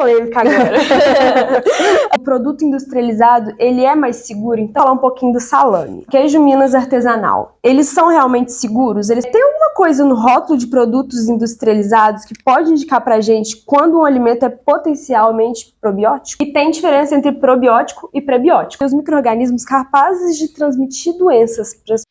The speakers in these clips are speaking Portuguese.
polêmica agora. O produto industrializado, ele é mais seguro? Então, falar um pouquinho do salame. Queijo Minas artesanal. Eles são realmente seguros? Eles têm alguma coisa no rótulo de produtos industrializados que pode indicar pra gente quando um alimento é potencialmente probiótico? E tem diferença entre probiótico e prebiótico. Os micro-organismos capazes de transmitir doenças para as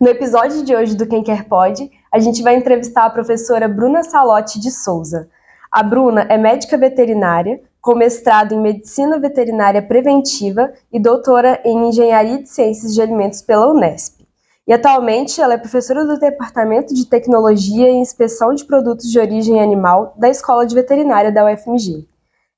No episódio de hoje do Quem Quer Pode, a gente vai entrevistar a professora Bruna Salotti de Souza. A Bruna é médica veterinária, com mestrado em Medicina Veterinária Preventiva e doutora em Engenharia de Ciências de Alimentos pela Unesp. E atualmente ela é professora do Departamento de Tecnologia e Inspeção de Produtos de Origem Animal da Escola de Veterinária da UFMG.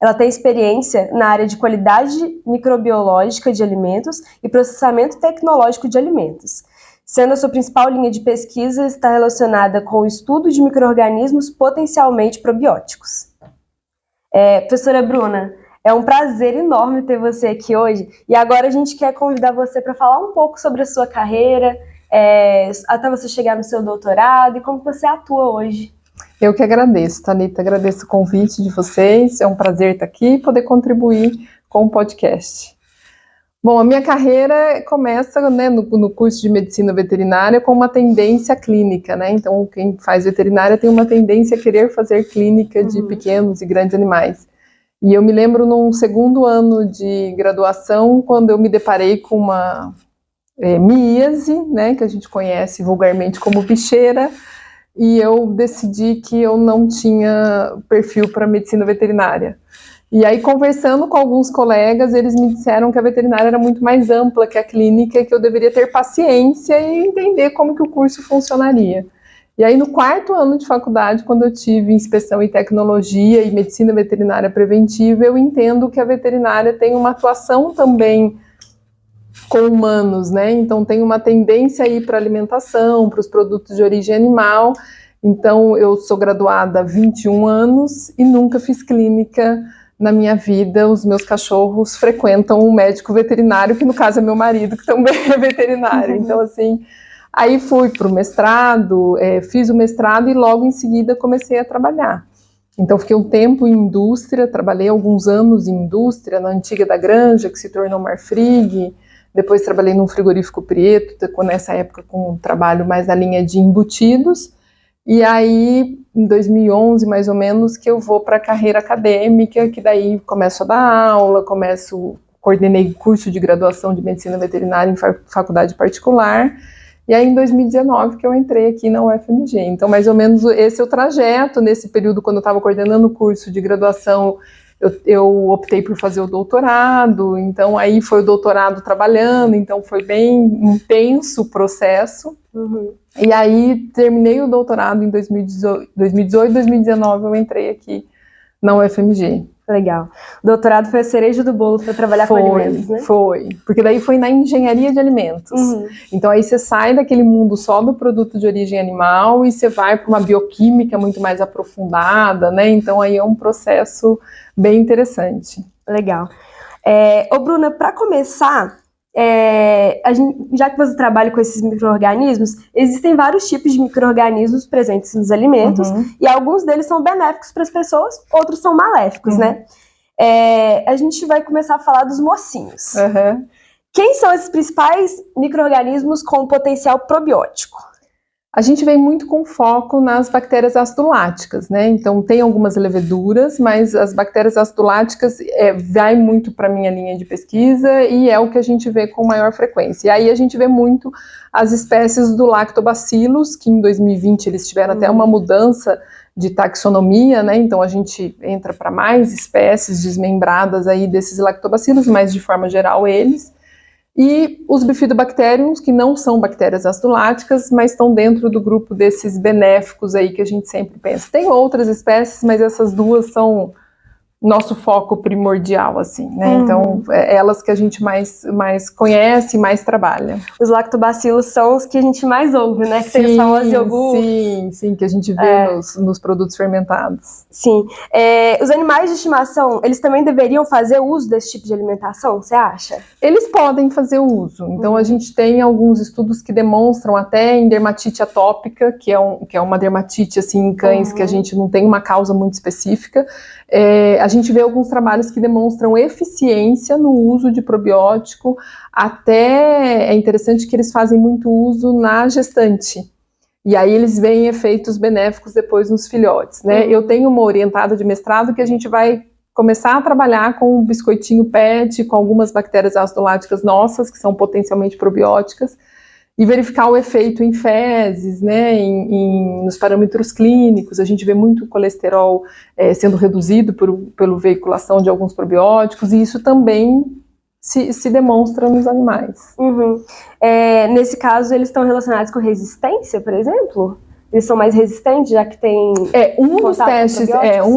Ela tem experiência na área de qualidade microbiológica de alimentos e processamento tecnológico de alimentos, sendo a sua principal linha de pesquisa está relacionada com o estudo de micro-organismos potencialmente probióticos. Professora Bruna, é um prazer enorme ter você aqui hoje, e agora a gente quer convidar você para falar um pouco sobre a sua carreira, até você chegar no seu doutorado, e como você atua hoje. Eu que agradeço, Thalita, agradeço o convite de vocês, é um prazer estar aqui e poder contribuir com o podcast. Bom, a minha carreira começa, né, no curso de medicina veterinária com uma tendência clínica, né? Então, quem faz veterinária tem uma tendência a querer fazer clínica de pequenos e grandes animais. E eu me lembro num segundo ano de graduação, quando eu me deparei com uma miíase, né, que a gente conhece vulgarmente como bicheira, e eu decidi que eu não tinha perfil para medicina veterinária. E aí, conversando com alguns colegas, eles me disseram que a veterinária era muito mais ampla que a clínica e que eu deveria ter paciência e entender como que o curso funcionaria. E aí, no quarto ano de faculdade, quando eu tive inspeção em tecnologia e medicina veterinária preventiva, eu entendo que a veterinária tem uma atuação também com humanos, né? Então, tem uma tendência a ir para a alimentação, para os produtos de origem animal. Então, eu sou graduada há 21 anos e nunca fiz clínica na minha vida. Os meus cachorros frequentam um médico veterinário, que no caso é meu marido, que também é veterinário. Então, assim, aí fui para o mestrado, fiz o mestrado e logo em seguida comecei a trabalhar. Então, fiquei um tempo em indústria, trabalhei alguns anos em indústria, na antiga da Granja, que se tornou Marfrig. Depois trabalhei num frigorífico Prieto, nessa época com um trabalho mais na linha de embutidos. E aí, em 2011, mais ou menos, que eu vou para a carreira acadêmica, que daí começo a dar aula, coordenei curso de graduação de medicina veterinária em faculdade particular, e aí em 2019 que eu entrei aqui na UFMG. Então, mais ou menos esse é o trajeto. Nesse período, quando eu estava coordenando o curso de graduação, eu optei por fazer o doutorado, então aí foi o doutorado trabalhando, então foi bem intenso o processo. E aí terminei o doutorado em 2018, 2019 eu entrei aqui na UFMG. Legal. O doutorado foi a cereja do bolo para trabalhar com alimentos, né? Foi, porque daí foi na engenharia de alimentos. Então aí você sai daquele mundo só do produto de origem animal e você vai para uma bioquímica muito mais aprofundada, né? Então aí é um processo bem interessante. Legal. Bruna, para começar, já que você trabalha com esses micro-organismos, existem vários tipos de micro-organismos presentes nos alimentos, e alguns deles são benéficos para as pessoas, outros são maléficos, né? A gente vai começar a falar dos mocinhos. Quem são esses principais micro-organismos com potencial probiótico? A gente vem muito com foco nas bactérias ácido láticas, né? Então tem algumas leveduras, mas as bactérias ácido láticas vai muito para a minha linha de pesquisa e é o que a gente vê com maior frequência. E aí a gente vê muito as espécies do Lactobacillus, que em 2020 eles tiveram até uma mudança de taxonomia, né? Então a gente entra para mais espécies desmembradas aí desses Lactobacillus, mas de forma geral eles. E os bifidobacteriums, que não são bactérias ácido-láticas, mas estão dentro do grupo desses benéficos aí que a gente sempre pensa. Tem outras espécies, mas essas duas são nosso foco primordial, assim, né? Então, é elas que a gente mais conhece e mais trabalha. Os lactobacilos são os que a gente mais ouve, né? Que tem os famosos iogurtes. Sim, que a gente vê nos produtos fermentados. Sim. Os animais de estimação, eles também deveriam fazer uso desse tipo de alimentação, você acha? Eles podem fazer uso. Então, a gente tem alguns estudos que demonstram até em dermatite atópica, que é uma dermatite, assim, em cães, que a gente não tem uma causa muito específica. A gente vê alguns trabalhos que demonstram eficiência no uso de probiótico, até é interessante que eles fazem muito uso na gestante, e aí eles veem efeitos benéficos depois nos filhotes, né? Eu tenho uma orientada de mestrado que a gente vai começar a trabalhar com um biscoitinho PET, com algumas bactérias ácido-láticas nossas, que são potencialmente probióticas, e verificar o efeito em fezes, né, nos parâmetros clínicos. A gente vê muito colesterol sendo reduzido pela veiculação de alguns probióticos, e isso também se demonstra nos animais. Nesse caso, eles estão relacionados com resistência, por exemplo? Eles são mais resistentes, já que tem um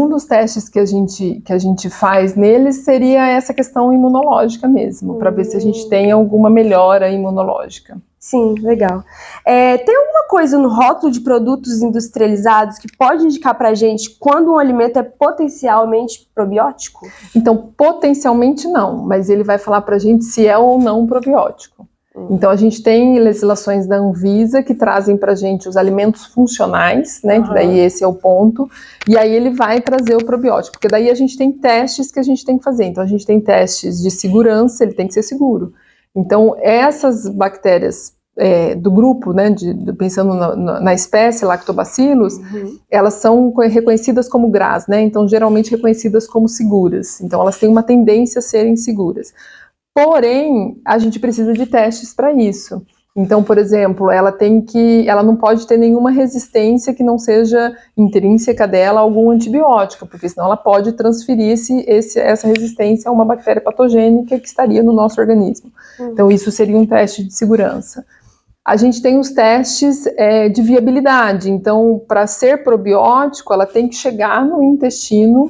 dos testes que a gente faz neles seria essa questão imunológica mesmo, para ver se a gente tem alguma melhora imunológica. Sim, legal. Tem alguma coisa no rótulo de produtos industrializados que pode indicar pra gente quando um alimento é potencialmente probiótico? Então, potencialmente não, mas ele vai falar pra gente se é ou não probiótico. Então, a gente tem legislações da Anvisa que trazem pra gente os alimentos funcionais, né, que daí esse é o ponto, e aí ele vai trazer o probiótico, porque daí a gente tem testes que a gente tem que fazer. Então, a gente tem testes de segurança, ele tem que ser seguro. Então, essas bactérias do grupo, né, pensando na espécie Lactobacillus, elas são reconhecidas como GRAS, né, então geralmente reconhecidas como seguras. Então, elas têm uma tendência a serem seguras. Porém, a gente precisa de testes para isso. Então, por exemplo, ela não pode ter nenhuma resistência que não seja intrínseca dela a algum antibiótico, porque senão ela pode transferir essa resistência a uma bactéria patogênica que estaria no nosso organismo. Então, isso seria um teste de segurança. A gente tem os testes de viabilidade. Então, para ser probiótico, ela tem que chegar no intestino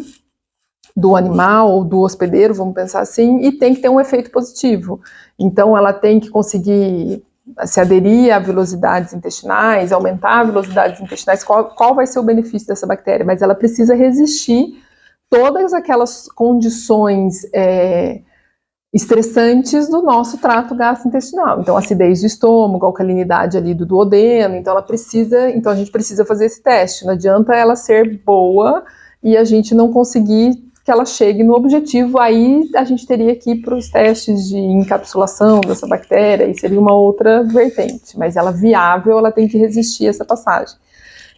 do animal ou do hospedeiro, vamos pensar assim, e tem que ter um efeito positivo. Então, ela tem que conseguir se aderir a velocidades intestinais, aumentar a velocidades intestinais. Qual vai ser o benefício dessa bactéria? Mas ela precisa resistir todas aquelas condições estressantes do nosso trato gastrointestinal. Então, acidez do estômago, alcalinidade ali do duodeno. Então, a gente precisa fazer esse teste. Não adianta ela ser boa e a gente não conseguir que ela chegue no objetivo. Aí a gente teria que ir para os testes de encapsulação dessa bactéria, e seria uma outra vertente. Mas ela viável, ela tem que resistir a essa passagem.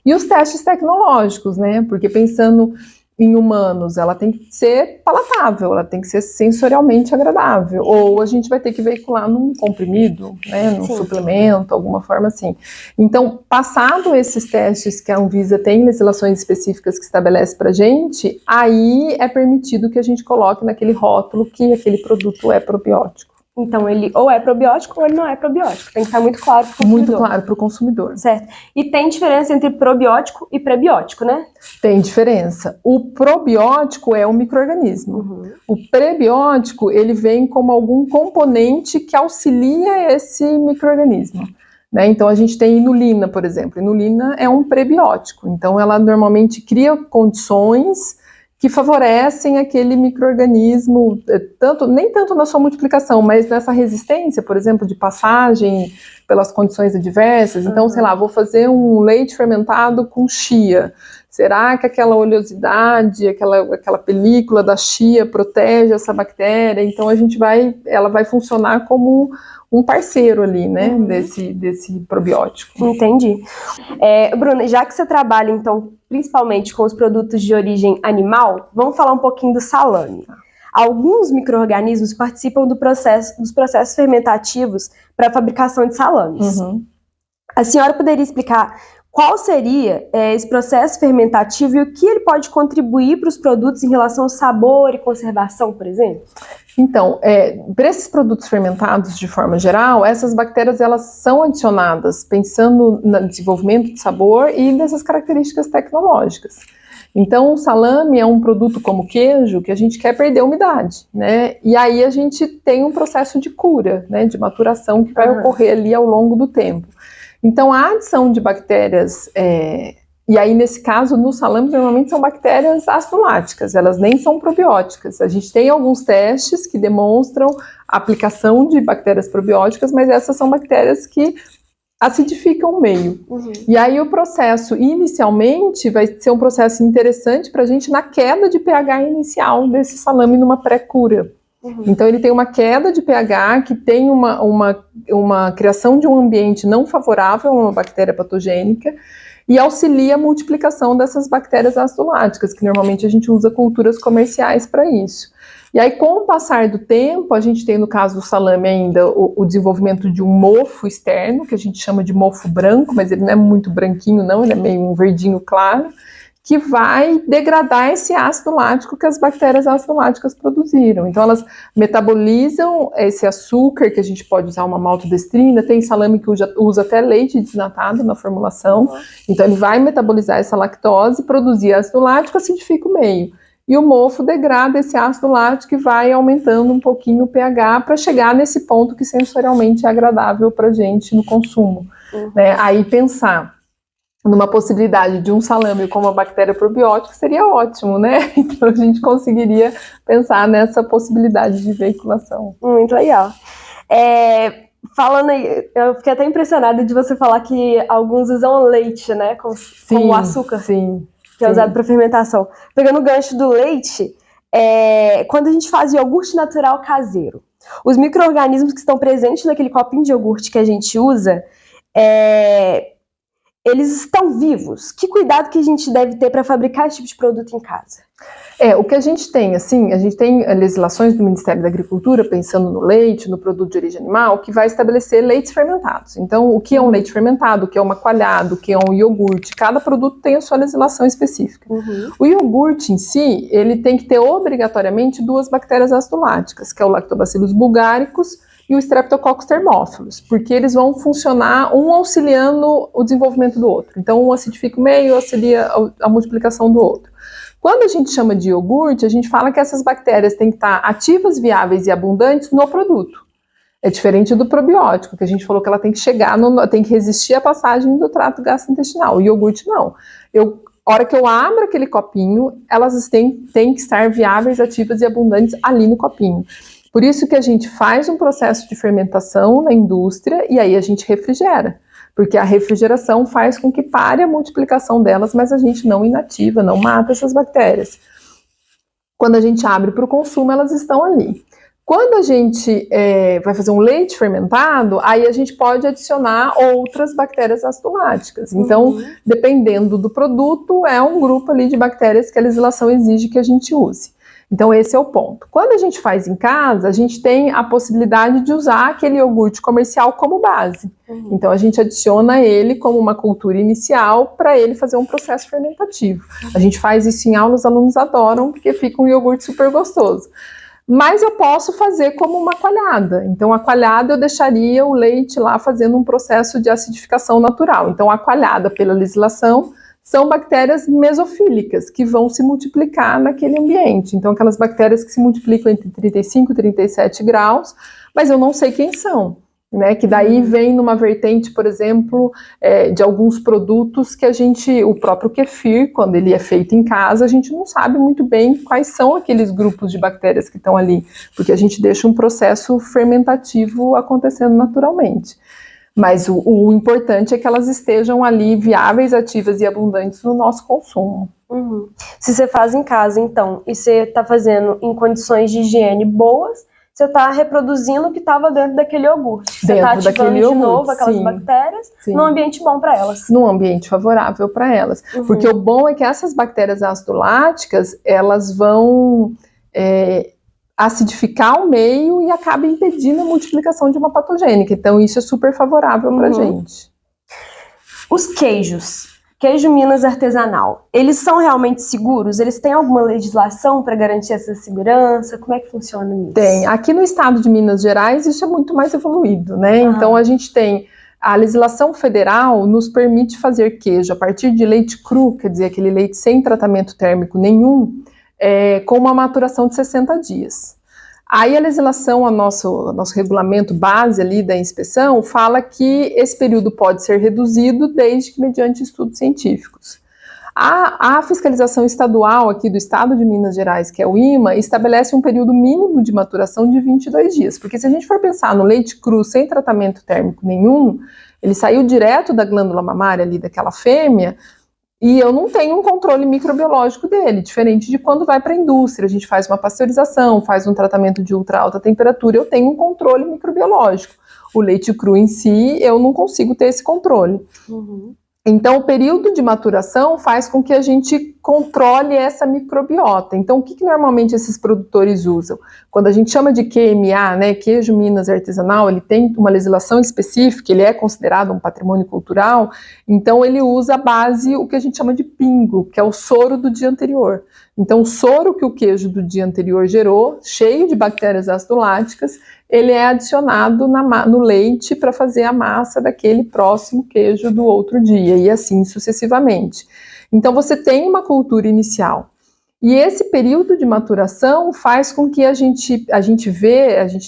E os testes tecnológicos, né? Porque pensando em humanos, ela tem que ser palatável, ela tem que ser sensorialmente agradável, ou a gente vai ter que veicular num comprimido, né, num suplemento, alguma forma assim. Então, passado esses testes que a Anvisa tem legislações específicas que estabelece pra gente, aí é permitido que a gente coloque naquele rótulo que aquele produto é probiótico. Então, ele ou é probiótico ou ele não é probiótico. Tem que estar muito claro para o consumidor. Muito claro para o consumidor. Certo. E tem diferença entre probiótico e prebiótico, né? Tem diferença. O probiótico é um micro-organismo. O prebiótico, ele vem como algum componente que auxilia esse micro-organismo. Né? Então, a gente tem inulina, por exemplo. Inulina é um prebiótico. Então, ela normalmente cria condições que favorecem aquele micro-organismo, nem tanto na sua multiplicação, mas nessa resistência, por exemplo, de passagem pelas condições adversas. Então, sei lá, vou fazer um leite fermentado com chia. Será que aquela oleosidade, aquela película da chia protege essa bactéria? Então, ela vai funcionar como um parceiro ali, né, desse probiótico. Entendi. Bruna, já que você trabalha, então, principalmente com os produtos de origem animal, vamos falar um pouquinho do salame. Alguns micro-organismos participam dos processos fermentativos para a fabricação de salames. A senhora poderia explicar qual seria esse processo fermentativo e o que ele pode contribuir para os produtos em relação ao sabor e conservação, por exemplo? Então, para esses produtos fermentados de forma geral, essas bactérias elas são adicionadas pensando no desenvolvimento de sabor e dessas características tecnológicas. Então, o salame é um produto como queijo que a gente quer perder a umidade, né? E aí a gente tem um processo de cura, né? De maturação que vai ocorrer ali ao longo do tempo. Então, a adição de bactérias, e aí nesse caso, no salame, normalmente são bactérias ácido-láticas, elas nem são probióticas. A gente tem alguns testes que demonstram a aplicação de bactérias probióticas, mas essas são bactérias que acidificam o meio. E aí o processo, inicialmente, vai ser um processo interessante para a gente na queda de pH inicial desse salame numa pré-cura. Então ele tem uma queda de pH que tem uma criação de um ambiente não favorável a uma bactéria patogênica e auxilia a multiplicação dessas bactérias ácido-láticas, que normalmente a gente usa culturas comerciais para isso. E aí, com o passar do tempo, a gente tem, no caso do salame ainda, o desenvolvimento de um mofo externo, que a gente chama de mofo branco, mas ele não é muito branquinho não, ele é meio um verdinho claro, que vai degradar esse ácido lático que as bactérias ácido-láticas produziram. Então, elas metabolizam esse açúcar, que a gente pode usar uma maltodestrina, tem salame que usa até leite desnatado na formulação, então ele vai metabolizar essa lactose, produzir ácido lático, acidifica o meio. E o mofo degrada esse ácido lático e vai aumentando um pouquinho o pH para chegar nesse ponto que sensorialmente é agradável para a gente no consumo. Né? Aí pensar numa possibilidade de um salame com uma bactéria probiótica seria ótimo, né? Então a gente conseguiria pensar nessa possibilidade de veiculação. Muito legal. Falando aí, eu fiquei até impressionada de você falar que alguns usam leite, né? Como açúcar. Sim. Que é usado para fermentação. Pegando o gancho do leite, quando a gente faz iogurte natural caseiro, os micro-organismos que estão presentes naquele copinho de iogurte que a gente usa, eles estão vivos. Que cuidado que a gente deve ter para fabricar esse tipo de produto em casa? O que a gente tem, assim, a gente tem legislações do Ministério da Agricultura, pensando no leite, no produto de origem animal, que vai estabelecer leites fermentados. Então, o que é um leite fermentado, o que é um coalhado, o que é um iogurte, cada produto tem a sua legislação específica. O iogurte em si, ele tem que ter obrigatoriamente 2 bactérias ácido-láticas, que é o Lactobacillus bulgaricus e o Streptococcus thermophilus, porque eles vão funcionar um auxiliando o desenvolvimento do outro. Então, um acidifica o meio, auxilia a multiplicação do outro. Quando a gente chama de iogurte, a gente fala que essas bactérias têm que estar ativas, viáveis e abundantes no produto. É diferente do probiótico, que a gente falou que ela tem que tem que resistir à passagem do trato gastrointestinal. O iogurte não. A hora que eu abro aquele copinho, elas têm que estar viáveis, ativas e abundantes ali no copinho. Por isso que a gente faz um processo de fermentação na indústria e aí a gente refrigera. Porque a refrigeração faz com que pare a multiplicação delas, mas a gente não inativa, não mata essas bactérias. Quando a gente abre para o consumo, elas estão ali. Quando a gente vai fazer um leite fermentado, aí a gente pode adicionar outras bactérias ácido-láticas. Então, dependendo do produto, é um grupo ali de bactérias que a legislação exige que a gente use. Então, esse é o ponto. Quando a gente faz em casa, a gente tem a possibilidade de usar aquele iogurte comercial como base. Então, a gente adiciona ele como uma cultura inicial para ele fazer um processo fermentativo. A gente faz isso em aula, os alunos adoram, porque fica um iogurte super gostoso. Mas eu posso fazer como uma coalhada. Então, a coalhada eu deixaria o leite lá fazendo um processo de acidificação natural. Então, a coalhada, pela legislação, são bactérias mesofílicas, que vão se multiplicar naquele ambiente. Então, aquelas bactérias que se multiplicam entre 35 e 37 graus, mas eu não sei quem são. Né, que daí vem numa vertente, por exemplo, de alguns produtos que o próprio kefir, quando ele é feito em casa, a gente não sabe muito bem quais são aqueles grupos de bactérias que estão ali, porque a gente deixa um processo fermentativo acontecendo naturalmente. Mas o importante é que elas estejam ali viáveis, ativas e abundantes no nosso consumo. Se você faz em casa, então, e você está fazendo em condições de higiene boas, você está reproduzindo o que estava dentro daquele iogurte. Você está ativando de novo aquelas bactérias num ambiente bom para elas. Num ambiente favorável para elas. Porque o bom é que essas bactérias ácido-láticas, elas vão acidificar o meio e acaba impedindo a multiplicação de uma patogênica. Então, isso é super favorável para a gente. Os queijos. Queijo Minas artesanal, eles são realmente seguros? Eles têm alguma legislação para garantir essa segurança? Como é que funciona isso? Tem. Aqui no estado de Minas Gerais, isso é muito mais evoluído, né? Então, a gente tem A legislação federal nos permite fazer queijo a partir de leite cru, quer dizer, aquele leite sem tratamento térmico nenhum, com uma maturação de 60 dias. Aí a legislação, o nosso regulamento base ali da inspeção, fala que esse período pode ser reduzido desde que mediante estudos científicos. A fiscalização estadual aqui do estado de Minas Gerais, que é o IMA, estabelece um período mínimo de maturação de 22 dias, porque se a gente for pensar no leite cru sem tratamento térmico nenhum, ele saiu direto da glândula mamária ali daquela fêmea, e eu não tenho um controle microbiológico dele, diferente de quando vai para a indústria, a gente faz uma pasteurização, faz um tratamento de ultra alta temperatura, eu tenho um controle microbiológico. O leite cru em si, eu não consigo ter esse controle. Uhum. Então, o período de maturação faz com que a gente controle essa microbiota. Então, o que normalmente esses produtores usam? Quando a gente chama de QMA, né, queijo Minas artesanal, ele tem uma legislação específica, ele é considerado um patrimônio cultural, então ele usa a base, o que a gente chama de pingo, que é o soro do dia anterior. Então, o soro que o queijo do dia anterior gerou, cheio de bactérias ácido láticas, ele é adicionado no leite para fazer a massa daquele próximo queijo do outro dia, e assim sucessivamente. Então, você tem uma cultura inicial. E esse período de maturação faz com que a gente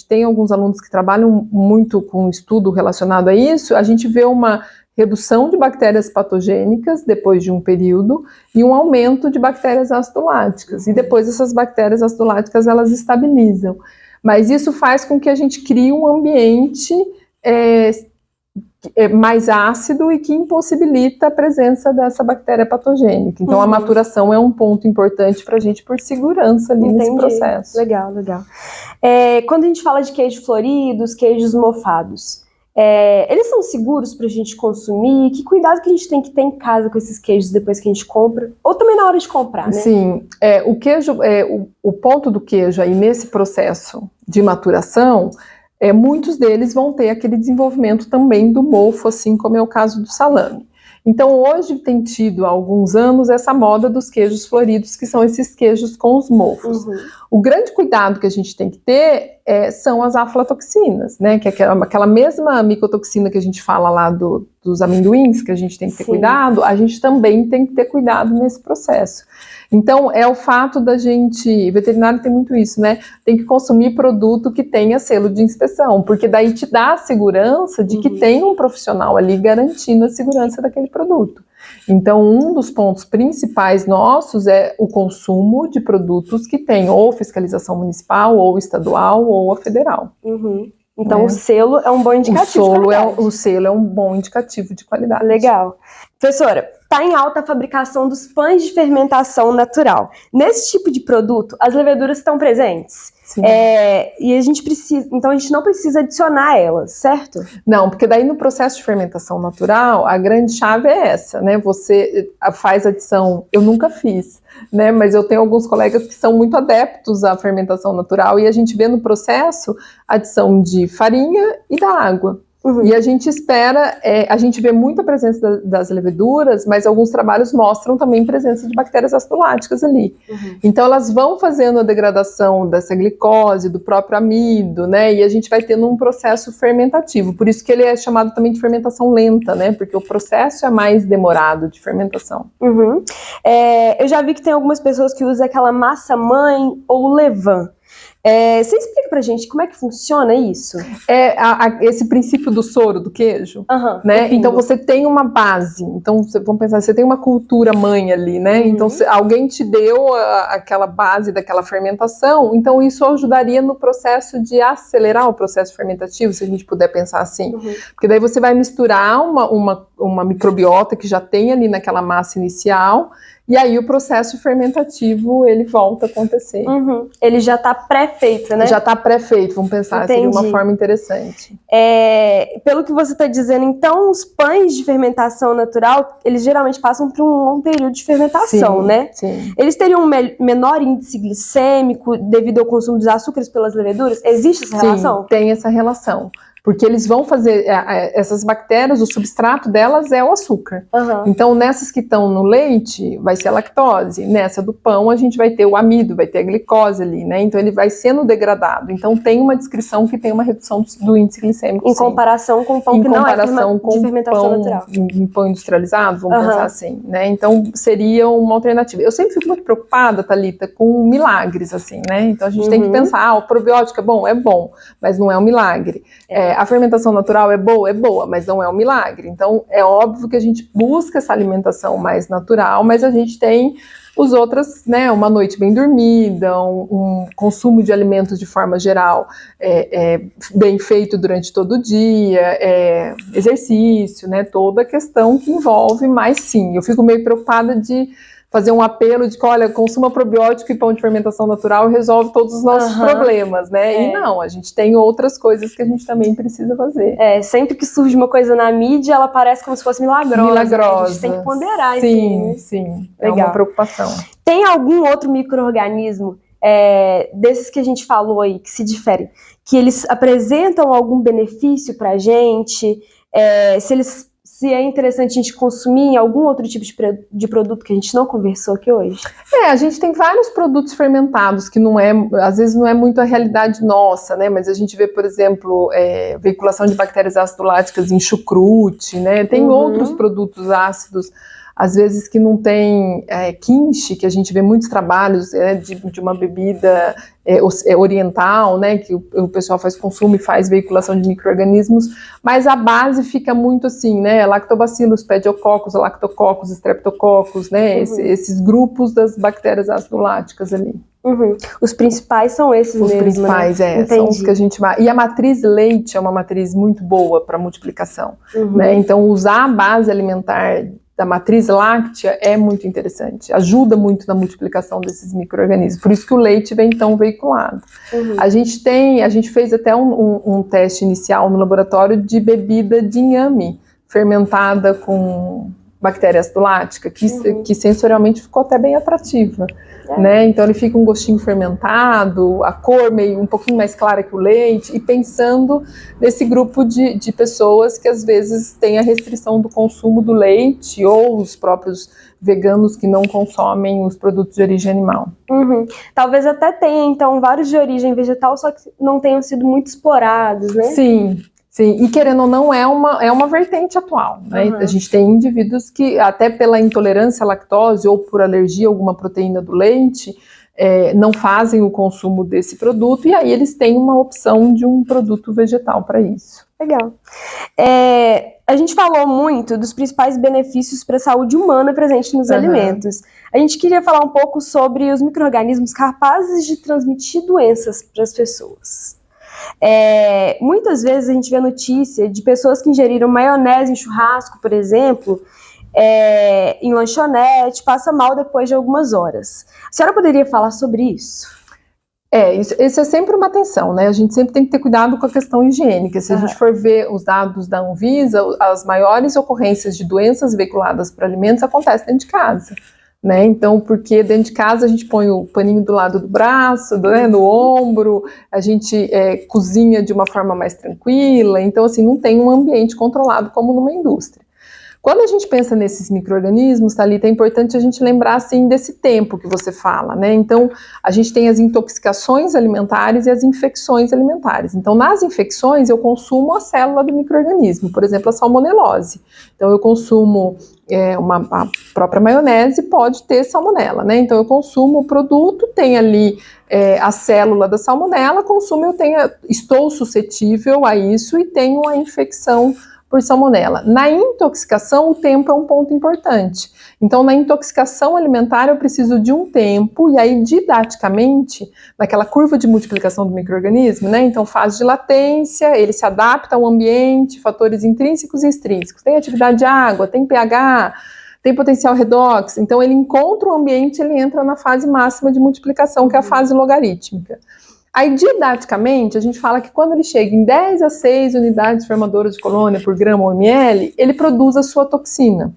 tem alguns alunos que trabalham muito com estudo relacionado a isso, a gente vê uma redução de bactérias patogênicas depois de um período e um aumento de bactérias ácido-láticas. E depois essas bactérias ácido-láticas, elas estabilizam. Mas isso faz com que a gente crie um ambiente mais ácido e que impossibilita a presença dessa bactéria patogênica. Então, a maturação é um ponto importante para a gente por segurança ali nesse processo. Legal, legal. Quando a gente fala de queijos floridos, queijos mofados, eles são seguros para a gente consumir? Que cuidado que a gente tem que ter em casa com esses queijos depois que a gente compra? Ou também na hora de comprar, né? Sim, o queijo, o ponto do queijo aí nesse processo de maturação, muitos deles vão ter aquele desenvolvimento também do mofo, assim como é o caso do salame. Então, hoje tem tido há alguns anos essa moda dos queijos floridos, que são esses queijos com os mofos. O grande cuidado que a gente tem que ter são as aflatoxinas, né? Que é aquela mesma micotoxina que a gente fala lá dos amendoins, que a gente tem que ter cuidado, a gente também tem que ter cuidado nesse processo. Então, é o fato da gente, veterinário tem muito isso, né? Tem que consumir produto que tenha selo de inspeção, porque daí te dá a segurança de que tem um profissional ali garantindo a segurança daquele produto. Então, um dos pontos principais nossos é o consumo de produtos que tem ou fiscalização municipal, ou estadual, ou a federal. Então, o selo é um bom indicativo de qualidade. O selo é um bom indicativo de qualidade. Legal. Professora, está em alta a fabricação dos pães de fermentação natural. Nesse tipo de produto, as leveduras estão presentes? Sim. E a gente precisa, então a gente não precisa adicionar elas, certo? Não, porque daí no processo de fermentação natural, a grande chave é essa, né? Você faz adição, eu nunca fiz, né? Mas eu tenho alguns colegas que são muito adeptos à fermentação natural e a gente vê no processo adição de farinha e da água. E a gente espera, a gente vê muita presença das leveduras, mas alguns trabalhos mostram também presença de bactérias ácido-láticas ali. Então elas vão fazendo a degradação dessa glicose, do próprio amido, né? E a gente vai tendo um processo fermentativo. Por isso que ele é chamado também de fermentação lenta, né? Porque o processo é mais demorado de fermentação. Eu já vi que tem algumas pessoas que usam aquela massa-mãe ou levain. Você explica pra gente como é que funciona isso? Esse princípio do soro do queijo, né? Então você tem uma base, então vamos pensar, você tem uma cultura mãe ali, né? Então alguém te deu aquela base daquela fermentação, então isso ajudaria no processo de acelerar o processo fermentativo, se a gente puder pensar assim. Porque daí você vai misturar uma microbiota que já tem ali naquela massa inicial, e aí o processo fermentativo, ele volta a acontecer. Ele já está pré-feito, né? Já está pré-feito, vamos pensar, seria uma forma interessante. Pelo que você está dizendo, então, os pães de fermentação natural, eles geralmente passam por um longo período de fermentação, né? Sim. Eles teriam um menor índice glicêmico devido ao consumo dos açúcares pelas leveduras? Existe essa relação? Sim, tem essa relação. Porque eles vão fazer, essas bactérias, o substrato delas é o açúcar. Então, nessas que estão no leite, vai ser a lactose. Nessa do pão, a gente vai ter o amido, vai ter a glicose ali, né? Então, ele vai sendo degradado. Então, tem uma descrição que tem uma redução do índice glicêmico. Em comparação com o pão que não é de fermentação natural. Em pão industrializado, vamos pensar assim, né? Então, seria uma alternativa. Eu sempre fico muito preocupada, Thalita, com milagres, assim, né? Então, a gente tem que pensar, o probiótico é bom, mas não é um milagre. A fermentação natural é boa, mas não é um milagre. Então, é óbvio que a gente busca essa alimentação mais natural, mas a gente tem os outros, né, uma noite bem dormida, um consumo de alimentos de forma geral bem feito durante todo o dia, exercício, né, toda a questão que envolve, mas sim, eu fico meio preocupada de fazer um apelo de que, olha, consuma probiótico e pão de fermentação natural e resolve todos os nossos problemas, né? E não, a gente tem outras coisas que a gente também precisa fazer. Sempre que surge uma coisa na mídia, ela parece como se fosse milagrosa. Né? A gente tem que ponderar isso. Sim. É uma preocupação. Tem algum outro micro-organismo desses que a gente falou aí, que se diferem, que eles apresentam algum benefício pra gente? Se é interessante a gente consumir algum outro tipo de produto que a gente não conversou aqui hoje? A gente tem vários produtos fermentados que às vezes não é muito a realidade nossa, né? Mas a gente vê, por exemplo, veiculação de bactérias ácido-láticas em chucrute, né? Tem outros produtos ácidos, às vezes que não tem quinche, que a gente vê muitos trabalhos de uma bebida oriental, né, que o pessoal faz consumo e faz veiculação de micro-organismos, mas a base fica muito assim, né, lactobacillus, pediococcus, lactococcus, streptococcus, né, esses grupos das bactérias ácido-láticas ali. Os principais são esses mesmo, Os principais, né? São os que a gente vai... E a matriz leite é uma matriz muito boa para multiplicação, né, então usar a base alimentar da matriz láctea é muito interessante, ajuda muito na multiplicação desses micro-organismos, por isso que o leite vem tão veiculado. A gente fez até um teste inicial no laboratório de bebida de inhame fermentada com bactéria ácido-lática, que sensorialmente ficou até bem atrativa. Né? Então ele fica um gostinho fermentado, a cor meio um pouquinho mais clara que o leite, e pensando nesse grupo de pessoas que às vezes têm a restrição do consumo do leite, ou os próprios veganos que não consomem os produtos de origem animal. Talvez até tenha, então, vários de origem vegetal, só que não tenham sido muito explorados, né? Sim, e querendo ou não, é uma vertente atual, né? A gente tem indivíduos que, até pela intolerância à lactose ou por alergia a alguma proteína do leite, não fazem o consumo desse produto, e aí eles têm uma opção de um produto vegetal para isso. Legal. A gente falou muito dos principais benefícios para a saúde humana presentes nos alimentos. A gente queria falar um pouco sobre os micro-organismos capazes de transmitir doenças para as pessoas. Muitas vezes a gente vê notícia de pessoas que ingeriram maionese em churrasco, por exemplo, em lanchonete, passa mal depois de algumas horas. A senhora poderia falar sobre isso? Isso é sempre uma atenção, né? A gente sempre tem que ter cuidado com a questão higiênica. Se a gente for ver os dados da Anvisa, as maiores ocorrências de doenças veiculadas por alimentos acontecem dentro de casa. Né? Então, porque dentro de casa a gente põe o paninho do lado do braço, no ombro, a gente cozinha de uma forma mais tranquila, então assim, não tem um ambiente controlado como numa indústria. Quando a gente pensa nesses micro-organismos, Thalita, é importante a gente lembrar assim, desse tempo que você fala, né? Então, a gente tem as intoxicações alimentares e as infecções alimentares. Então, nas infecções, eu consumo a célula do micro-organismo, por exemplo, a salmonelose. Então, eu consumo a própria maionese, pode ter salmonela, né? Então, eu consumo o produto, tem ali a célula da salmonela, consumo, estou suscetível a isso e tenho a infecção por salmonela. Na intoxicação, o tempo é um ponto importante. Então, na intoxicação alimentar, eu preciso de um tempo, e aí, didaticamente, naquela curva de multiplicação do micro-organismo, né? Então, fase de latência, ele se adapta ao ambiente, fatores intrínsecos e extrínsecos. Tem atividade de água, tem pH, tem potencial redox. Então, ele encontra o ambiente, ele entra na fase máxima de multiplicação, que é a fase logarítmica. Aí, didaticamente, a gente fala que quando ele chega em 10 a 6 unidades formadoras de colônia por grama ou ml, ele produz a sua toxina.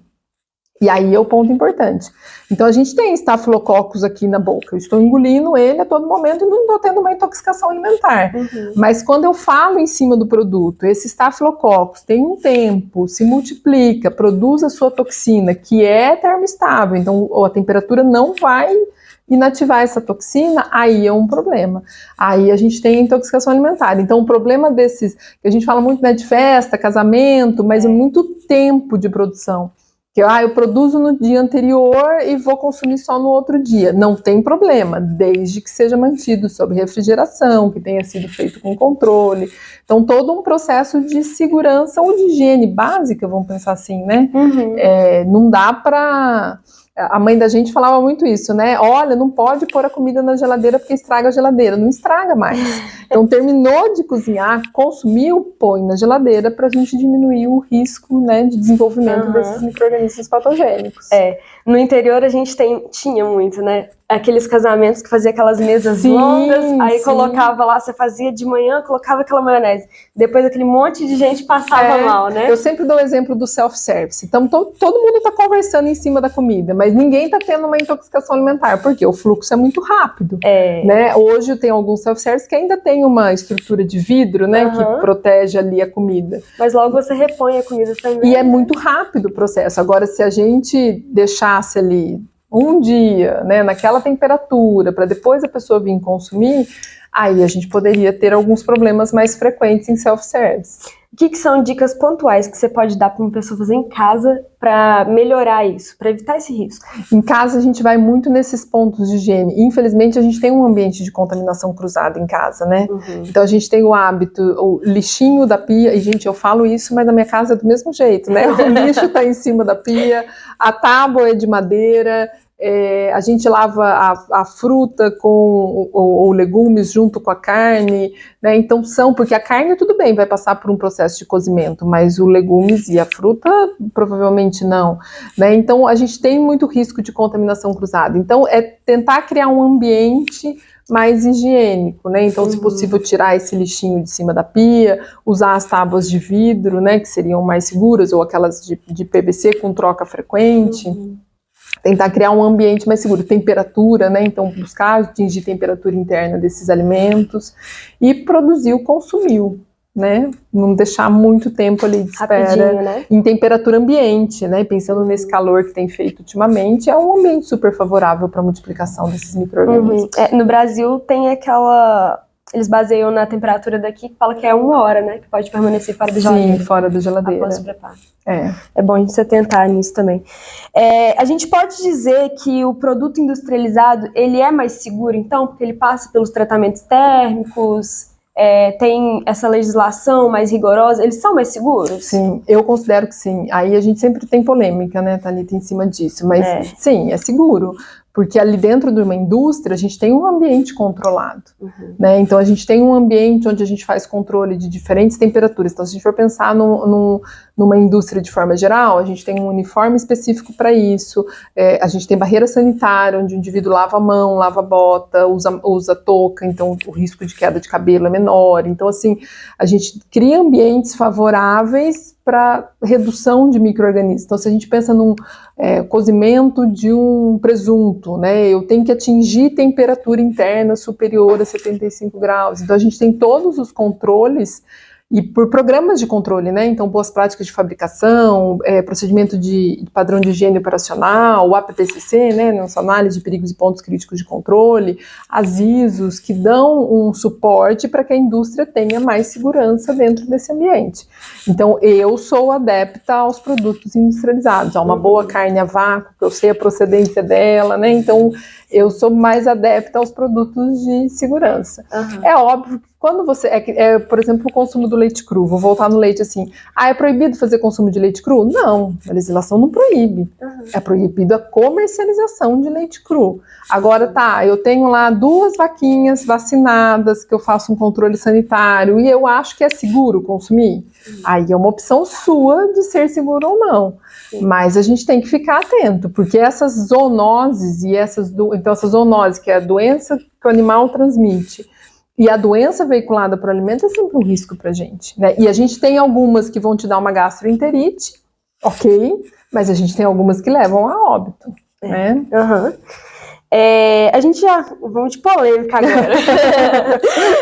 E aí é o ponto importante. Então a gente tem estafilococcus aqui na boca, eu estou engolindo ele a todo momento e não estou tendo uma intoxicação alimentar. Mas quando eu falo em cima do produto, esse estafilococcus tem um tempo, se multiplica, produz a sua toxina, que é termoestável, então a temperatura não vai inativar essa toxina, aí é um problema. Aí a gente tem intoxicação alimentar. Então o problema desses, que a gente fala muito, né, de festa, casamento, mas é muito tempo de produção. Que eu produzo no dia anterior e vou consumir só no outro dia. Não tem problema, desde que seja mantido sob refrigeração, que tenha sido feito com controle. Então, todo um processo de segurança ou de higiene básica, vamos pensar assim, né? Não dá para... A mãe da gente falava muito isso, né? Olha, não pode pôr a comida na geladeira porque estraga a geladeira. Não estraga mais. Então, terminou de cozinhar, consumiu, põe na geladeira para a gente diminuir o risco, né, de desenvolvimento desses micro-organismos patogênicos. No interior a gente tinha muito, né? Aqueles casamentos que fazia aquelas mesas longas, aí colocava lá, você fazia de manhã, colocava aquela maionese. Depois aquele monte de gente passava mal, né? Eu sempre dou o exemplo do self-service. Então, todo mundo está conversando em cima da comida, mas ninguém está tendo uma intoxicação alimentar, porque o fluxo é muito rápido. Né? Hoje tem alguns self-service que ainda tem uma estrutura de vidro, né, que protege ali a comida. Mas logo você repõe a comida também. E é muito rápido o processo. Agora, se a gente deixasse ali um dia, né, naquela temperatura, para depois a pessoa vir consumir, aí a gente poderia ter alguns problemas mais frequentes em self-service. O que são dicas pontuais que você pode dar para uma pessoa fazer em casa para melhorar isso, para evitar esse risco? Em casa a gente vai muito nesses pontos de higiene. Infelizmente a gente tem um ambiente de contaminação cruzada em casa, né? Então a gente tem o hábito, o lixinho da pia, e gente, eu falo isso, mas na minha casa é do mesmo jeito, né? O lixo está em cima da pia, a tábua é de madeira, a gente lava a fruta ou legumes junto com a carne, né? Então porque a carne tudo bem, vai passar por um processo de cozimento, mas o legumes e a fruta provavelmente não, né? Então a gente tem muito risco de contaminação cruzada. Então é tentar criar um ambiente mais higiênico, né? Então, se possível, tirar esse lixinho de cima da pia, usar as tábuas de vidro, né, que seriam mais seguras, ou aquelas de PVC com troca frequente. Tentar criar um ambiente mais seguro, temperatura, né? Então, buscar atingir temperatura interna desses alimentos e produzir o consumir, né? Não deixar muito tempo ali de espera, né? Em temperatura ambiente, né? Pensando nesse calor que tem feito ultimamente, é um ambiente super favorável para a multiplicação desses micro-organismos. No Brasil tem eles baseiam na temperatura daqui, que fala que é 1 hora, né? Que pode permanecer fora da geladeira. Sim, fora da geladeira. Após o preparo. É bom a gente se atentar nisso também. A gente pode dizer que o produto industrializado, ele é mais seguro, então, porque ele passa pelos tratamentos térmicos, tem essa legislação mais rigorosa, eles são mais seguros? Sim, eu considero que sim. Aí a gente sempre tem polêmica, né, Thalita, em cima disso, mas sim, é seguro. Porque ali dentro de uma indústria a gente tem um ambiente controlado, né? Então a gente tem um ambiente onde a gente faz controle de diferentes temperaturas. Então se a gente for pensar numa indústria de forma geral, a gente tem um uniforme específico para isso, a gente tem barreira sanitária, onde o indivíduo lava a mão, lava a bota, usa touca, então o risco de queda de cabelo é menor. Então assim, a gente cria ambientes favoráveis para redução de micro-organismos. Então se a gente pensa num cozimento de um presunto, né? Eu tenho que atingir temperatura interna superior a 75 graus. Então a gente tem todos os controles e por programas de controle, né? Então boas práticas de fabricação, procedimento de padrão de higiene operacional, o APPCC, né? Nossa análise de perigos e pontos críticos de controle, as ISOs que dão um suporte para que a indústria tenha mais segurança dentro desse ambiente. Então eu sou adepta aos produtos industrializados, a uma boa carne a vácuo, que eu sei a procedência dela, né? Então eu sou mais adepta aos produtos de segurança. É óbvio que quando você, por exemplo, o consumo do leite cru, vou voltar no leite assim, é proibido fazer consumo de leite cru? Não, a legislação não proíbe. É proibido a comercialização de leite cru. Agora eu tenho lá 2 vaquinhas vacinadas, que eu faço um controle sanitário, e eu acho que é seguro consumir? Aí é uma opção sua de ser seguro ou não. Mas a gente tem que ficar atento, porque essas zoonoses então essa zoonose, que é a doença que o animal transmite, e a doença veiculada por alimento é sempre um risco para a gente, né? E a gente tem algumas que vão te dar uma gastroenterite, ok, Mas a gente tem algumas que levam a óbito, né? Uhum. A gente já... Vamos de polêmica agora.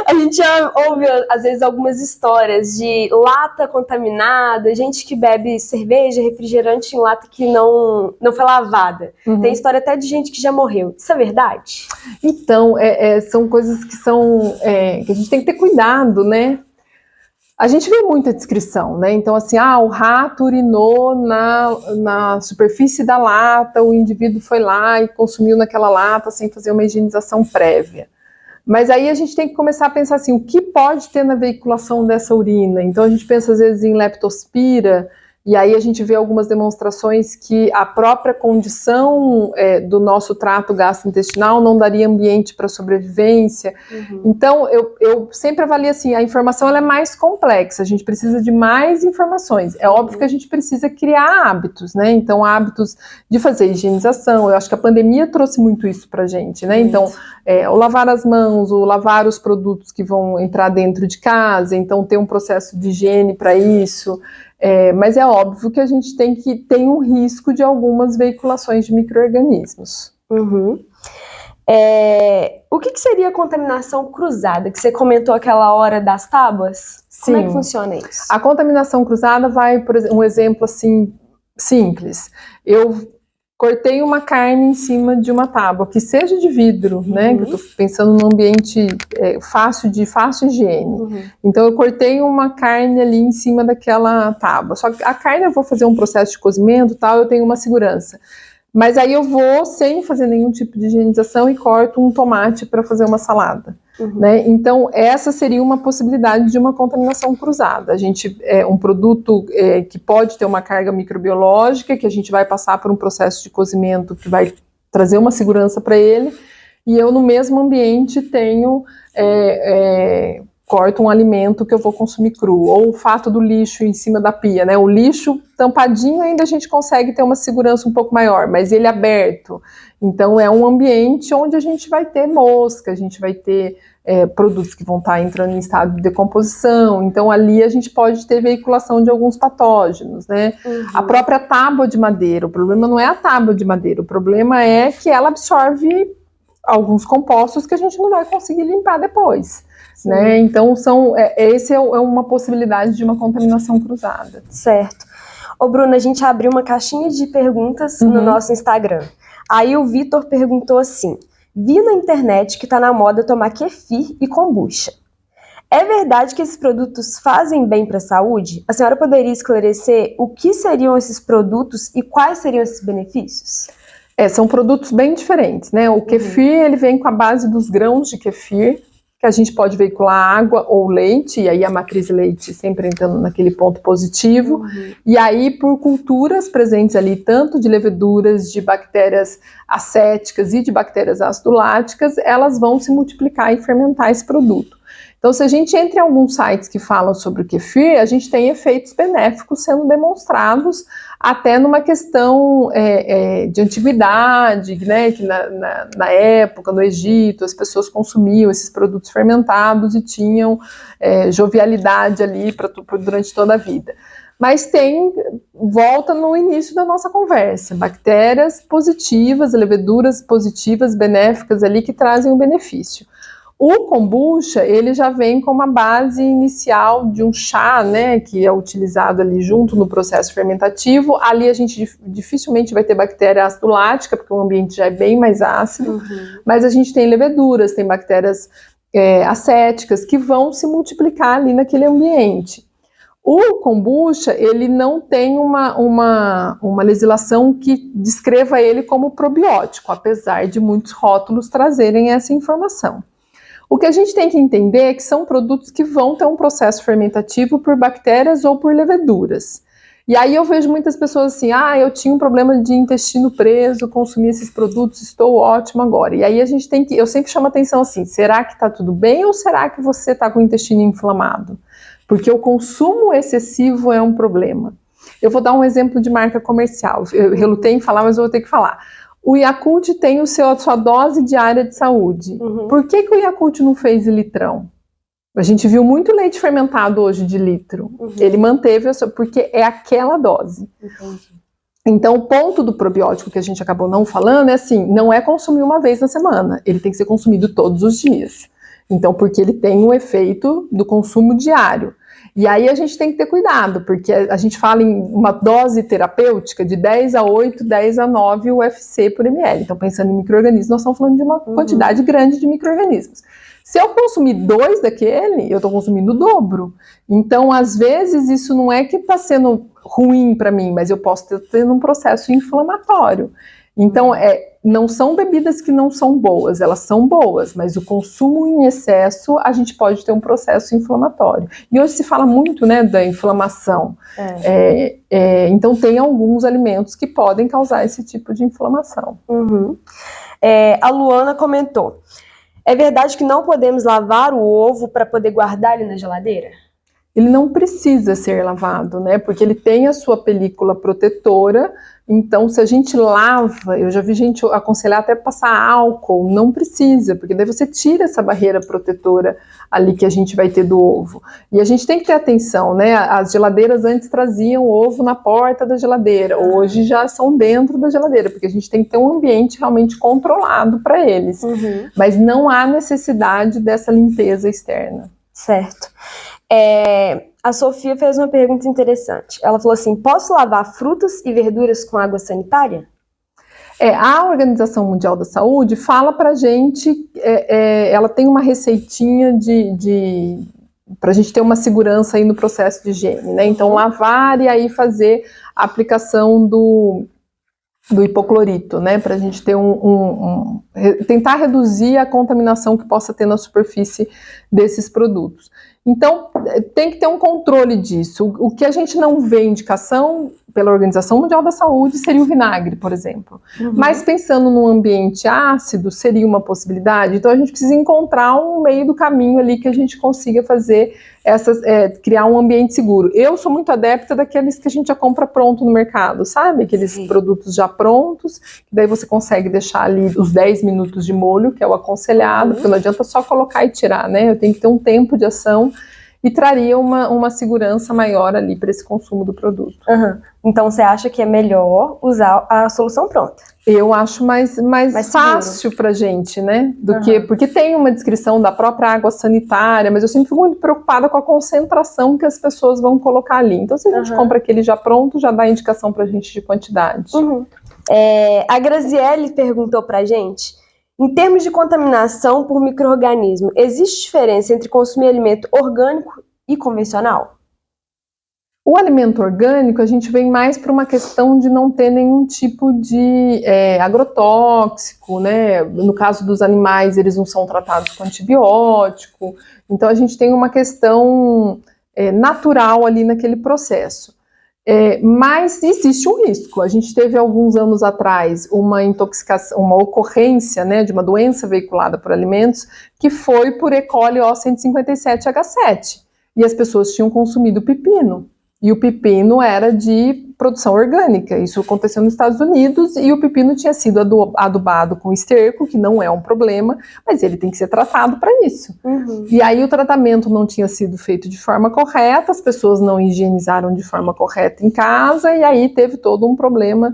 A gente já ouve, às vezes, algumas histórias de lata contaminada, gente que bebe cerveja, refrigerante em lata que não foi lavada. Uhum. Tem história até de gente que já morreu. Isso é verdade? Então, são coisas que que a gente tem que ter cuidado, né? A gente vê muita descrição, né? Então, assim, o rato urinou na superfície da lata, o indivíduo foi lá e consumiu naquela lata sem fazer uma higienização prévia. Mas aí a gente tem que começar a pensar assim, o que pode ter na veiculação dessa urina? Então a gente pensa às vezes em leptospira, e aí a gente vê algumas demonstrações que a própria condição do nosso trato gastrointestinal não daria ambiente para sobrevivência. Uhum. Então eu sempre avalio assim, a informação ela é mais complexa, a gente precisa de mais informações. É óbvio que a gente precisa criar hábitos, né? Então hábitos de fazer higienização, eu acho que a pandemia trouxe muito isso pra gente, né? Então o lavar as mãos, o lavar os produtos que vão entrar dentro de casa, então ter um processo de higiene para isso. Mas é óbvio que a gente tem um risco de algumas veiculações de micro-organismos. Uhum. O que seria a contaminação cruzada? Que você comentou aquela hora das tábuas? Sim. Como é que funciona isso? A contaminação cruzada vai, por exemplo, um exemplo assim simples. Eu cortei uma carne em cima de uma tábua, que seja de vidro, né? Que eu estou pensando num ambiente de fácil higiene. Uhum. Então eu cortei uma carne ali em cima daquela tábua. Só que a carne eu vou fazer um processo de cozimento, tal, eu tenho uma segurança. Mas aí eu vou sem fazer nenhum tipo de higienização e corto um tomate para fazer uma salada. Uhum. Né? Então essa seria uma possibilidade de uma contaminação cruzada. A gente um produto que pode ter uma carga microbiológica, que a gente vai passar por um processo de cozimento que vai trazer uma segurança para ele, e eu no mesmo ambiente tenho corto um alimento que eu vou consumir cru, ou o fato do lixo em cima da pia, né? O lixo tampadinho ainda a gente consegue ter uma segurança um pouco maior, mas ele aberto, então é um ambiente onde a gente vai ter mosca, a gente vai ter produtos que vão estar entrando em estado de decomposição, então ali a gente pode ter veiculação de alguns patógenos, né? Uhum. A própria tábua de madeira, o problema não é a tábua de madeira, o problema é que ela absorve alguns compostos que a gente não vai conseguir limpar depois. Né? Então, esse é uma possibilidade de uma contaminação cruzada. Certo. Ô, Bruna, a gente abriu uma caixinha de perguntas no nosso Instagram. Aí o Vitor perguntou assim: vi na internet que tá na moda tomar kefir e kombucha. É verdade que esses produtos fazem bem para a saúde? A senhora poderia esclarecer o que seriam esses produtos e quais seriam esses benefícios? São produtos bem diferentes, né? O kefir, ele vem com a base dos grãos de kefir, que a gente pode veicular água ou leite, e aí a matriz leite sempre entrando naquele ponto positivo, e aí por culturas presentes ali, tanto de leveduras, de bactérias acéticas e de bactérias ácido-láticas, elas vão se multiplicar e fermentar esse produto. Então, se a gente entra em alguns sites que falam sobre o kefir, a gente tem efeitos benéficos sendo demonstrados até numa questão de antiguidade, né, que na época, no Egito, as pessoas consumiam esses produtos fermentados e tinham jovialidade ali durante toda a vida. Mas volta no início da nossa conversa, bactérias positivas, leveduras positivas, benéficas ali que trazem um benefício. O kombucha, ele já vem com uma base inicial de um chá, né, que é utilizado ali junto no processo fermentativo. Ali a gente dificilmente vai ter bactéria ácido-lática, porque o ambiente já é bem mais ácido, mas a gente tem leveduras, tem bactérias acéticas que vão se multiplicar ali naquele ambiente. O kombucha, ele não tem uma legislação que descreva ele como probiótico, apesar de muitos rótulos trazerem essa informação. O que a gente tem que entender é que são produtos que vão ter um processo fermentativo por bactérias ou por leveduras. E aí eu vejo muitas pessoas assim, eu tinha um problema de intestino preso, consumi esses produtos, estou ótimo agora. E aí eu sempre chamo a atenção assim, será que está tudo bem ou será que você está com o intestino inflamado? Porque o consumo excessivo é um problema. Eu vou dar um exemplo de marca comercial, eu relutei em falar, mas eu vou ter que falar. O Yakult tem a sua dose diária de saúde. Por que o Yakult não fez litrão? A gente viu muito leite fermentado hoje de litro. Ele manteve, porque é aquela dose. Então, o ponto do probiótico que a gente acabou não falando é assim, não é consumir uma vez na semana, ele tem que ser consumido todos os dias. Então, porque ele tem um efeito do consumo diário. E aí a gente tem que ter cuidado, porque a gente fala em uma dose terapêutica de 10 a 8, 10 a 9 UFC por ml. Então, pensando em micro-organismos, nós estamos falando de uma quantidade grande de micro-organismos. Se eu consumir 2 daquele, eu estou consumindo o dobro. Então, às vezes, isso não é que está sendo ruim para mim, mas eu posso estar tendo um processo inflamatório. Então, não são bebidas que não são boas, elas são boas, mas o consumo em excesso, a gente pode ter um processo inflamatório. E hoje se fala muito, né, da inflamação. Então, tem alguns alimentos que podem causar esse tipo de inflamação. A Luana comentou: é verdade que não podemos lavar o ovo para poder guardar ele na geladeira? Ele não precisa ser lavado, né? Porque ele tem a sua película protetora. Então, se a gente lava, eu já vi gente aconselhar até passar álcool, não precisa, porque daí você tira essa barreira protetora ali que a gente vai ter do ovo. E a gente tem que ter atenção, né? As geladeiras antes traziam ovo na porta da geladeira, hoje já são dentro da geladeira, porque a gente tem que ter um ambiente realmente controlado para eles. Mas não há necessidade dessa limpeza externa. Certo. A Sofia fez uma pergunta interessante. Ela falou assim: posso lavar frutas e verduras com água sanitária? A Organização Mundial da Saúde fala pra gente, ela tem uma receitinha para a gente ter uma segurança aí no processo de higiene, né? Então, lavar e aí fazer a aplicação do hipoclorito, né? Para a gente ter tentar reduzir a contaminação que possa ter na superfície desses produtos. Então, tem que ter um controle disso. O que a gente não vê indicação pela Organização Mundial da Saúde seria o vinagre, por exemplo. Mas pensando num ambiente ácido, seria uma possibilidade. Então, a gente precisa encontrar um meio do caminho ali que a gente consiga fazer criar um ambiente seguro. Eu sou muito adepta daqueles que a gente já compra pronto no mercado, sabe? Aqueles produtos já prontos, que daí você consegue deixar ali os 10 minutos de molho, que é o aconselhado, porque não adianta só colocar e tirar, né? Eu tenho que ter um tempo de ação e traria uma segurança maior ali para esse consumo do produto. Então você acha que é melhor usar a solução pronta? Eu acho mais fácil pra gente, né? Porque tem uma descrição da própria água sanitária, mas eu sempre fico muito preocupada com a concentração que as pessoas vão colocar ali. Então, se a gente compra aquele já pronto, já dá indicação pra gente de quantidade. A Graziele perguntou pra gente: em termos de contaminação por micro-organismo, existe diferença entre consumir alimento orgânico e convencional? O alimento orgânico, a gente vem mais para uma questão de não ter nenhum tipo de agrotóxico, né? No caso dos animais, eles não são tratados com antibiótico. Então, a gente tem uma questão natural ali naquele processo. Mas existe um risco. A gente teve alguns anos atrás uma intoxicação, uma ocorrência, né, de uma doença veiculada por alimentos que foi por E. coli O157H7. E as pessoas tinham consumido pepino. E o pepino era de produção orgânica. Isso aconteceu nos Estados Unidos e o pepino tinha sido adubado com esterco, que não é um problema, mas ele tem que ser tratado para isso. E aí o tratamento não tinha sido feito de forma correta, as pessoas não higienizaram de forma correta em casa e aí teve todo um problema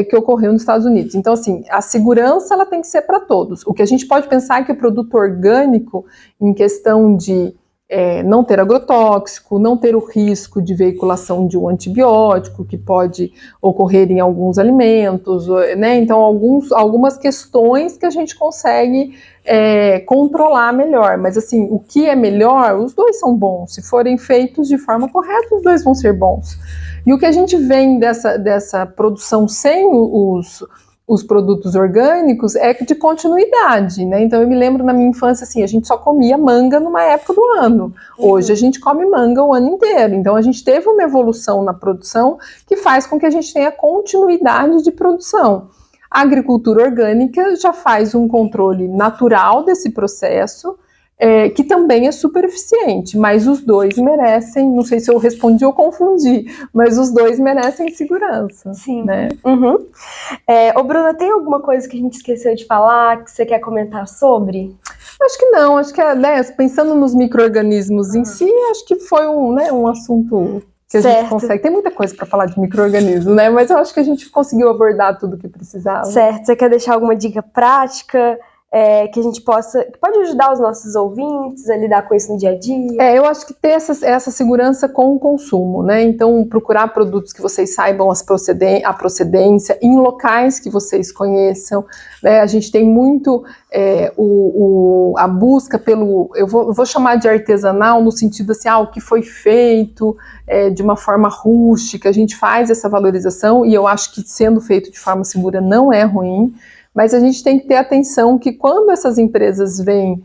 que ocorreu nos Estados Unidos. Então, assim, a segurança ela tem que ser para todos. O que a gente pode pensar é que o produto orgânico, em questão de não ter agrotóxico, não ter o risco de veiculação de um antibiótico que pode ocorrer em alguns alimentos, né? Então algumas questões que a gente consegue controlar melhor, mas assim, o que é melhor, os dois são bons, se forem feitos de forma correta, os dois vão ser bons. E o que a gente vê dessa produção sem os produtos orgânicos é de continuidade, né? Então eu me lembro na minha infância, assim, a gente só comia manga numa época do ano. Hoje a gente come manga o ano inteiro. Então a gente teve uma evolução na produção que faz com que a gente tenha continuidade de produção. A agricultura orgânica já faz um controle natural desse processo, que também é super eficiente, mas os dois merecem, não sei se eu respondi ou confundi, mas os dois merecem segurança. Sim. Né? Ô Bruna, tem alguma coisa que a gente esqueceu de falar, que você quer comentar sobre? Acho que não, acho que pensando nos micro-organismos em si, acho que foi um assunto que a gente consegue. Tem muita coisa para falar de micro-organismo, né? Mas eu acho que a gente conseguiu abordar tudo o que precisava. Certo. Você quer deixar alguma dica prática que a gente que pode ajudar os nossos ouvintes a lidar com isso no dia a dia? Eu acho que ter essa segurança com o consumo, né? Então, procurar produtos que vocês saibam a procedência, em locais que vocês conheçam, né? A gente tem muito a busca pelo, eu vou chamar de artesanal, no sentido assim, o que foi feito de uma forma rústica, a gente faz essa valorização, e eu acho que sendo feito de forma segura não é ruim. Mas a gente tem que ter atenção que quando essas empresas vêm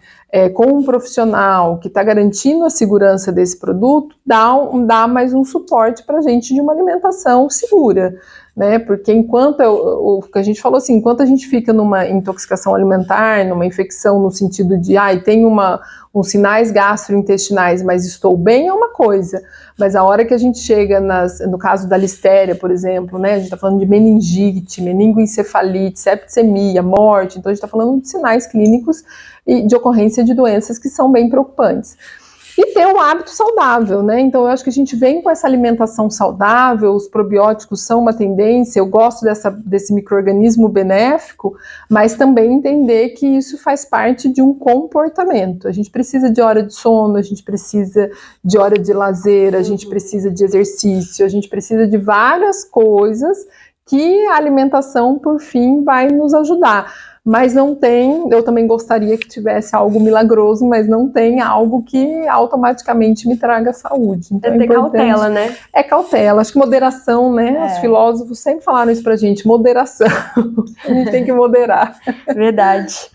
com um profissional que está garantindo a segurança desse produto, dá mais um suporte para a gente de uma alimentação segura, né? Porque enquanto, o que a gente falou assim, enquanto a gente fica numa intoxicação alimentar, numa infecção no sentido de, tem uns sinais gastrointestinais, mas estou bem, é uma coisa. Mas a hora que a gente chega no caso da listéria, por exemplo, né, a gente está falando de meningite, meningoencefalite, septicemia, morte, então a gente está falando de sinais clínicos e de ocorrência de doenças que são bem preocupantes. E ter um hábito saudável, né? Então eu acho que a gente vem com essa alimentação saudável, os probióticos são uma tendência, eu gosto desse micro-organismo benéfico, mas também entender que isso faz parte de um comportamento. A gente precisa de hora de sono, a gente precisa de hora de lazer, a gente precisa de exercício, a gente precisa de várias coisas que a alimentação, por fim, vai nos ajudar. Mas não tem, eu também gostaria que tivesse algo milagroso, mas não tem algo que automaticamente me traga saúde. Então, ter cautela, né? É cautela, acho que moderação, né? Os filósofos sempre falaram isso pra gente, moderação. A gente tem que moderar. Verdade.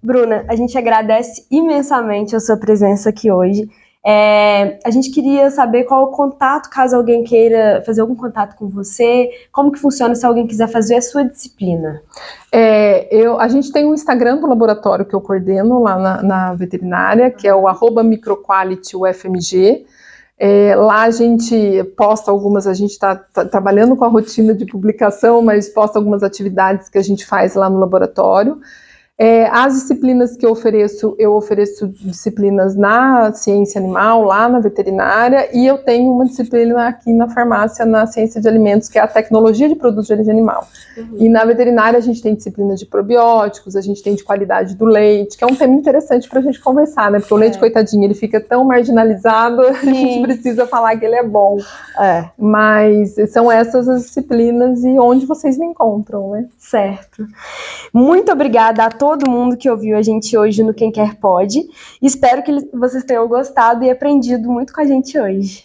Bruna, a gente agradece imensamente a sua presença aqui hoje. A gente queria saber qual o contato, caso alguém queira fazer algum contato com você, como que funciona se alguém quiser fazer a sua disciplina. A gente tem um Instagram do laboratório que eu coordeno lá na veterinária, que é o @microqualityufmg. Lá a gente posta a gente está trabalhando com a rotina de publicação, mas posta algumas atividades que a gente faz lá no laboratório. As disciplinas que eu ofereço disciplinas na ciência animal, lá na veterinária, e eu tenho uma disciplina aqui na farmácia, na ciência de alimentos, que é a tecnologia de produtos de origem animal. E na veterinária a gente tem disciplinas de probióticos, a gente tem de qualidade do leite, que é um tema interessante para a gente conversar, né? Porque o leite, coitadinho, ele fica tão marginalizado, a gente precisa falar que ele é bom. Mas são essas as disciplinas e onde vocês me encontram, né? Certo. Muito obrigada a todo mundo que ouviu a gente hoje no Quem Quer Pode. Espero que vocês tenham gostado e aprendido muito com a gente hoje.